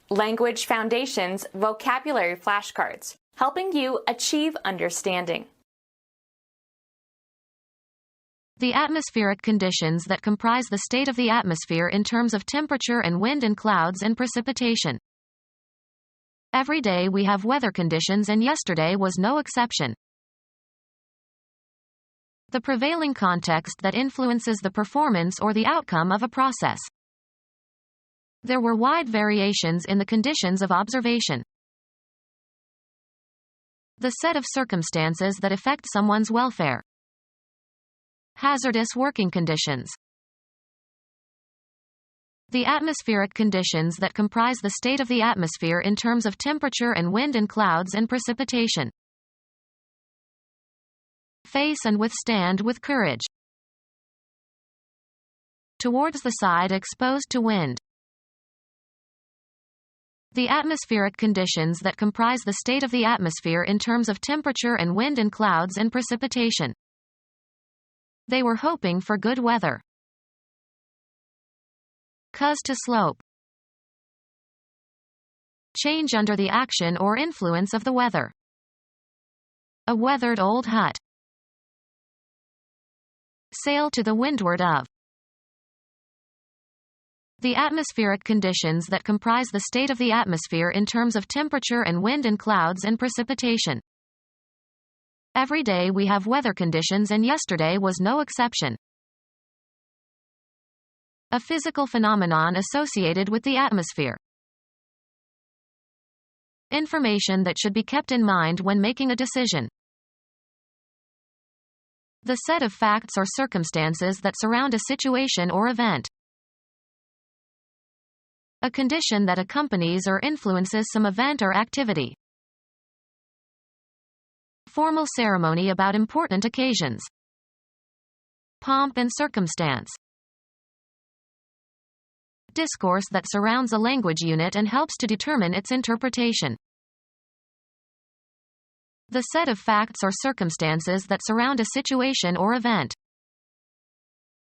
Language Foundations Vocabulary Flashcards, helping you achieve understanding. The atmospheric conditions that comprise the state of the atmosphere in terms of temperature and wind and clouds and precipitation. Every day we have weather conditions, and yesterday was no exception. The prevailing context that influences the performance or the outcome of a process. There were wide variations in the conditions of observation. The set of circumstances that affect someone's welfare. Hazardous working conditions. The atmospheric conditions that comprise the state of the atmosphere in terms of temperature and wind and clouds and precipitation. Face and withstand with courage. Towards the side exposed to wind. The atmospheric conditions that comprise the state of the atmosphere in terms of temperature and wind and clouds and precipitation. They were hoping for good weather. Cause to slope. Change under the action or influence of the weather. A weathered old hut. Sail to the windward of. The atmospheric conditions that comprise the state of the atmosphere in terms of temperature and wind and clouds and precipitation. Every day we have weather conditions, and yesterday was no exception. A physical phenomenon associated with the atmosphere. Information that should be kept in mind when making a decision. The set of facts or circumstances that surround a situation or event. A condition that accompanies or influences some event or activity. Formal ceremony about important occasions. Pomp and circumstance. Discourse that surrounds a language unit and helps to determine its interpretation. The set of facts or circumstances that surround a situation or event.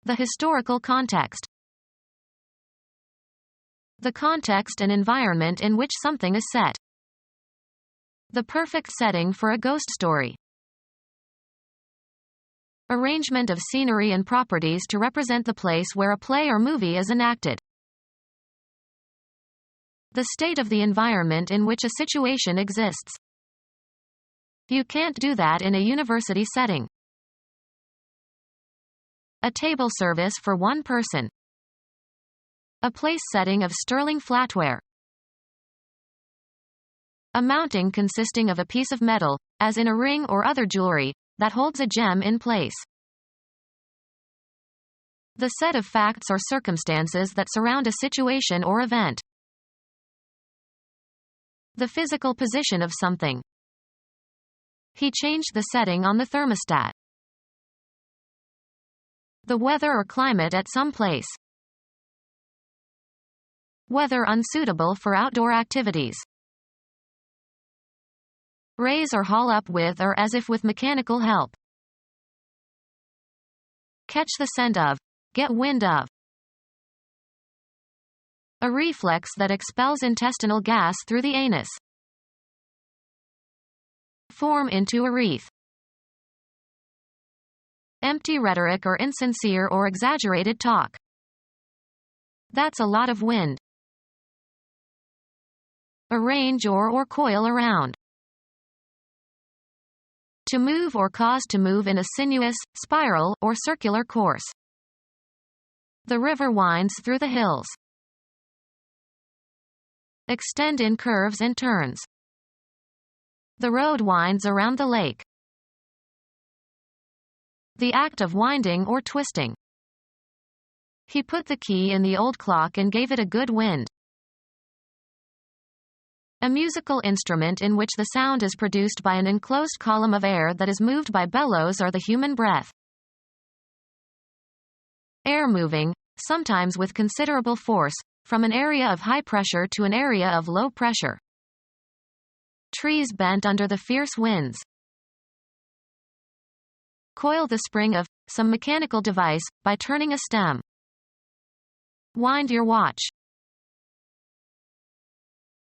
The historical context. The context and environment in which something is set. The perfect setting for a ghost story. Arrangement of scenery and properties to represent the place where a play or movie is enacted. The state of the environment in which a situation exists. You can't do that in a university setting. A table service for one person. A place setting of sterling flatware. A mounting consisting of a piece of metal, as in a ring or other jewelry, that holds a gem in place. The set of facts or circumstances that surround a situation or event. The physical position of something. He changed the setting on the thermostat. The weather or climate at some place. Weather unsuitable for outdoor activities. Raise or haul up with or as if with mechanical help. Catch the scent of. Get wind of. A reflex that expels intestinal gas through the anus. Form into a wreath. Empty rhetoric or insincere or exaggerated talk. That's a lot of wind. Arrange or coil around. To move or cause to move in a sinuous, spiral, or circular course. The river winds through the hills. Extend in curves and turns. The road winds around the lake. The act of winding or twisting. He put the key in the old clock and gave it a good wind. A musical instrument in which the sound is produced by an enclosed column of air that is moved by bellows or the human breath. Air moving, sometimes with considerable force, from an area of high pressure to an area of low pressure. Trees bent under the fierce winds. Coil the spring of some mechanical device by turning a stem. Wind your watch.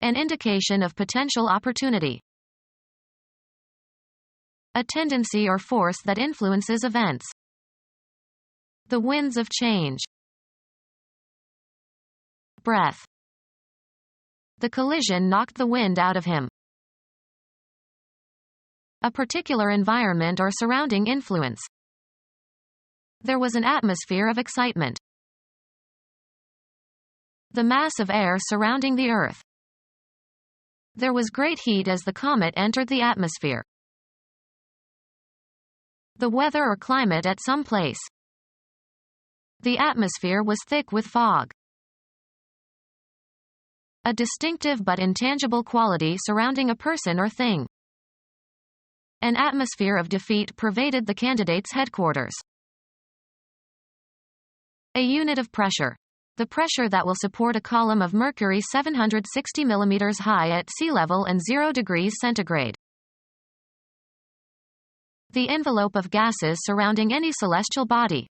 An indication of potential opportunity. A tendency or force that influences events. The winds of change. Breath. The collision knocked the wind out of him. A particular environment or surrounding influence. There was an atmosphere of excitement. The mass of air surrounding the Earth. There was great heat as the comet entered the atmosphere. The weather or climate at some place. The atmosphere was thick with fog. A distinctive but intangible quality surrounding a person or thing. An atmosphere of defeat pervaded the candidate's headquarters. A unit of pressure. The pressure that will support a column of mercury 760 mm high at sea level and 0 degrees centigrade. The envelope of gases surrounding any celestial body.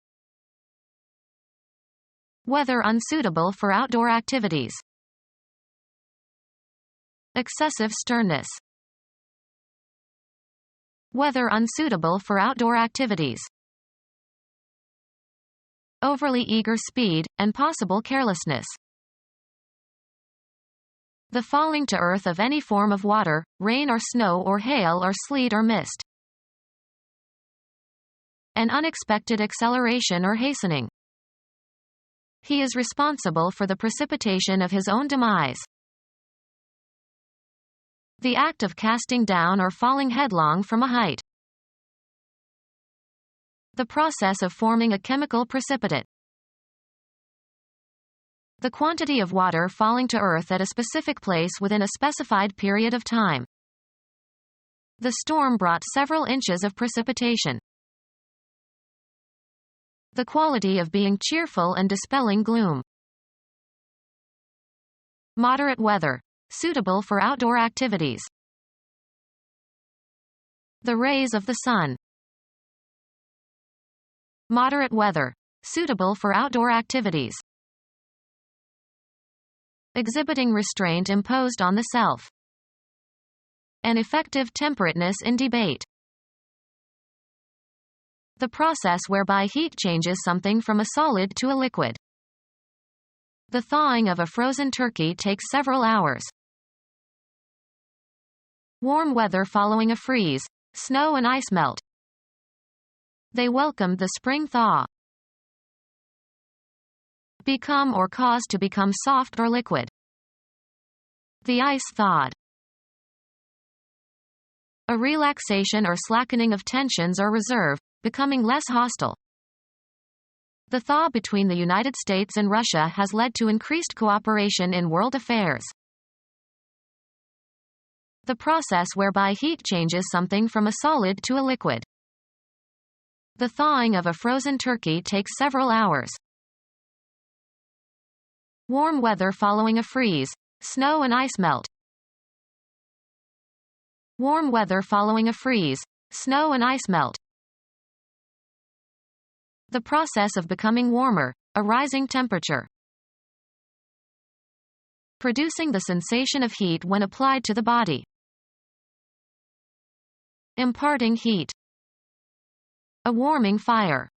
Weather unsuitable for outdoor activities. Excessive sternness. Weather unsuitable for outdoor activities. Overly eager speed, and possible carelessness. The falling to earth of any form of water, rain or snow or hail or sleet or mist. An unexpected acceleration or hastening. He is responsible for the precipitation of his own demise. The act of casting down or falling headlong from a height. The process of forming a chemical precipitate. The quantity of water falling to earth at a specific place within a specified period of time. The storm brought several inches of precipitation. The quality of being cheerful and dispelling gloom. Moderate weather. Suitable for outdoor activities. The rays of the sun. Moderate weather. Suitable for outdoor activities. Exhibiting restraint imposed on the self. An effective temperateness in debate. The process whereby heat changes something from a solid to a liquid. The thawing of a frozen turkey takes several hours. Warm weather following a freeze, snow and ice melt. They welcomed the spring thaw. Become or cause to become soft or liquid. The ice thawed. A relaxation or slackening of tensions or reserve, becoming less hostile. The thaw between the United States and Russia has led to increased cooperation in world affairs. The process whereby heat changes something from a solid to a liquid. The thawing of a frozen turkey takes several hours. Warm weather following a freeze, snow and ice melt. Warm weather following a freeze, snow and ice melt. The process of becoming warmer, a rising temperature. Producing the sensation of heat when applied to the body. Imparting heat. A warming fire.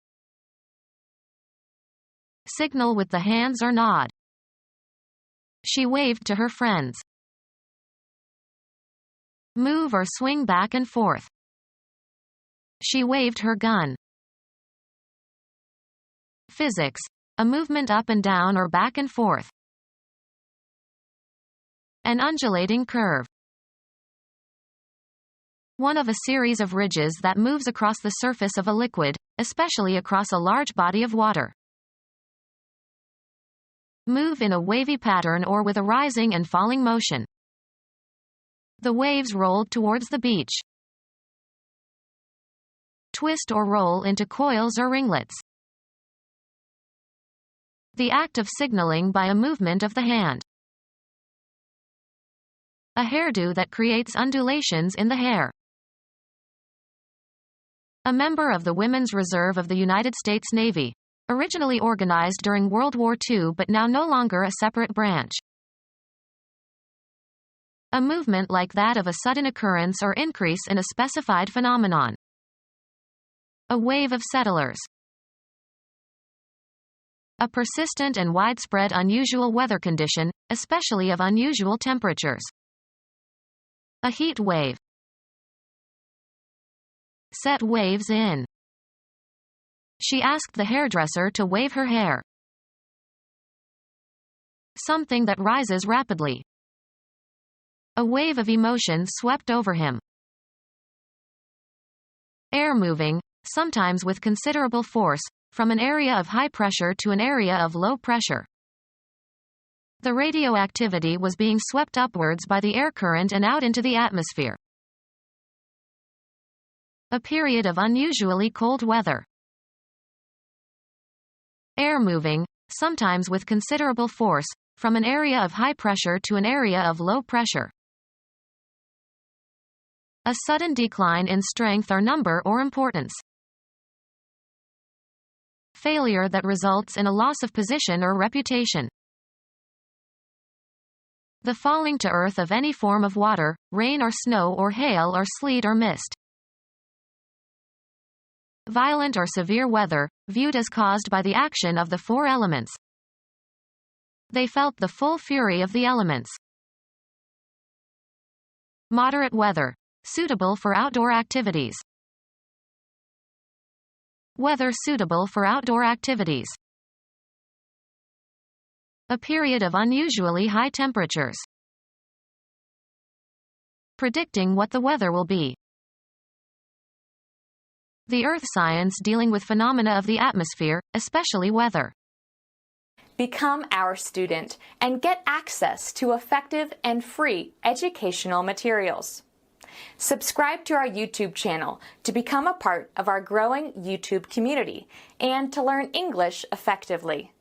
Signal with the hands or nod. She waved to her friends. Move or swing back and forth. She waved her gun. Physics. A movement up and down or back and forth. An undulating curve. One of a series of ridges that moves across the surface of a liquid, especially across a large body of water. Move in a wavy pattern or with a rising and falling motion. The waves rolled towards the beach. Twist or roll into coils or ringlets. The act of signaling by a movement of the hand. A hairdo that creates undulations in the hair. A member of the Women's Reserve of the United States Navy. Originally organized during World War II but now no longer a separate branch. A movement like that of a sudden occurrence or increase in a specified phenomenon. A wave of settlers. A persistent and widespread unusual weather condition, especially of unusual temperatures. A heat wave. Set waves in. She asked the hairdresser to wave her hair. Something that rises rapidly. A wave of emotion swept over him. Air moving, sometimes with considerable force, from an area of high pressure to an area of low pressure. The radioactivity was being swept upwards by the air current and out into the atmosphere. A period of unusually cold weather. Air moving, sometimes with considerable force, from an area of high pressure to an area of low pressure. A sudden decline in strength or number or importance. Failure that results in a loss of position or reputation. The falling to earth of any form of water, rain or snow or hail or sleet or mist. Violent or severe weather, viewed as caused by the action of the four elements. They felt the full fury of the elements. Moderate weather, suitable for outdoor activities. Weather suitable for outdoor activities. A period of unusually high temperatures. Predicting what the weather will be. The earth science dealing with phenomena of the atmosphere, especially weather. Become our student and get access to effective and free educational materials. Subscribe to our YouTube channel to become a part of our growing YouTube community and to learn English effectively.